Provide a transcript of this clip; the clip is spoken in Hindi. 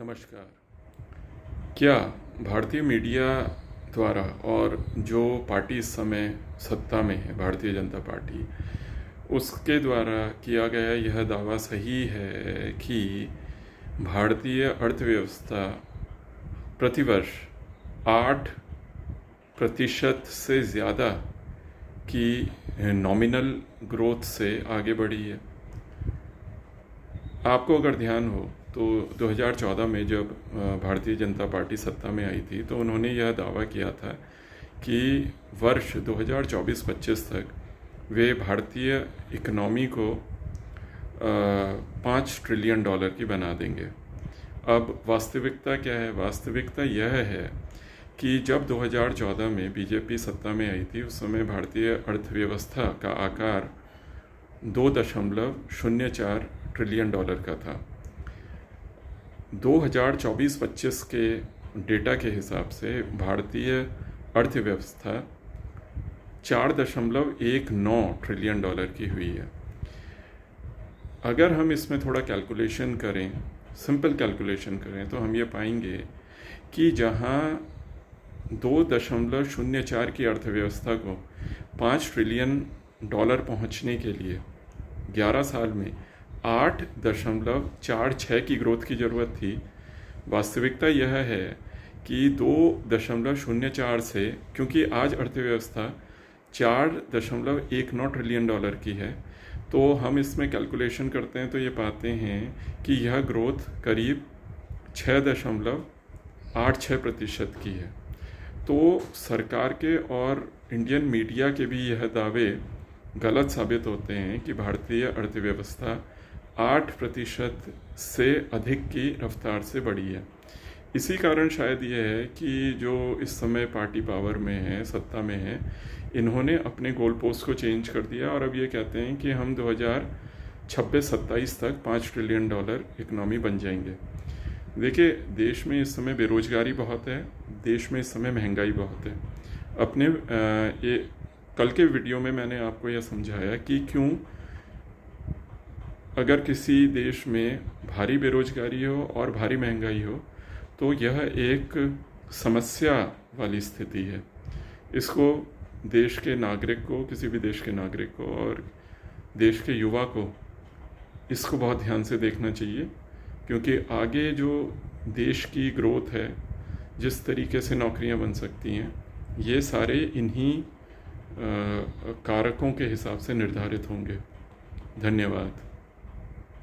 नमस्कार। क्या भारतीय मीडिया द्वारा और जो पार्टी इस समय सत्ता में है, भारतीय जनता पार्टी, उसके द्वारा किया गया यह दावा सही है कि भारतीय अर्थव्यवस्था प्रतिवर्ष 8% से ज़्यादा की नॉमिनल ग्रोथ से आगे बढ़ी है? आपको अगर ध्यान हो तो 2014 में जब भारतीय जनता पार्टी सत्ता में आई थी तो उन्होंने यह दावा किया था कि वर्ष 2024-25 तक वे भारतीय इकनॉमी को 5 ट्रिलियन डॉलर की बना देंगे। अब वास्तविकता क्या है? वास्तविकता यह है कि जब 2014 में बीजेपी सत्ता में आई थी उस समय भारतीय अर्थव्यवस्था का आकार 2.04 ट्रिलियन डॉलर का था। 2024-25 के डेटा के हिसाब से भारतीय अर्थव्यवस्था 4.19 ट्रिलियन डॉलर की हुई है। अगर हम इसमें थोड़ा कैलकुलेशन करें, सिंपल कैलकुलेशन करें, तो हम ये पाएंगे कि जहां 2.04 की अर्थव्यवस्था को 5 ट्रिलियन डॉलर पहुंचने के लिए 11 साल में 8.46 की ग्रोथ की ज़रूरत थी, वास्तविकता यह है कि 2.04 से, क्योंकि आज अर्थव्यवस्था 4.19 ट्रिलियन डॉलर की है, तो हम इसमें कैलकुलेशन करते हैं तो ये पाते हैं कि यह ग्रोथ करीब 6.86% की है। तो सरकार के और इंडियन मीडिया के भी यह दावे गलत साबित होते हैं कि भारतीय अर्थव्यवस्था 8% से अधिक की रफ्तार से बढ़ी है। इसी कारण शायद ये है कि जो इस समय पार्टी पावर में है, सत्ता में है, इन्होंने अपने गोल पोस्ट को चेंज कर दिया और अब ये कहते हैं कि हम 2026-27 तक 5 ट्रिलियन डॉलर इकनॉमी बन जाएंगे। देखिए, देश में इस समय बेरोजगारी बहुत है, देश में इस समय महंगाई बहुत है। अपने ये कल के वीडियो में मैंने आपको यह समझाया कि क्यों अगर किसी देश में भारी बेरोजगारी हो और भारी महंगाई हो तो यह एक समस्या वाली स्थिति है। इसको देश के नागरिक को, किसी भी देश के नागरिक को और देश के युवा को इसको बहुत ध्यान से देखना चाहिए, क्योंकि आगे जो देश की ग्रोथ है, जिस तरीके से नौकरियां बन सकती हैं, ये सारे इन्हीं कारकों के हिसाब से निर्धारित होंगे। धन्यवाद।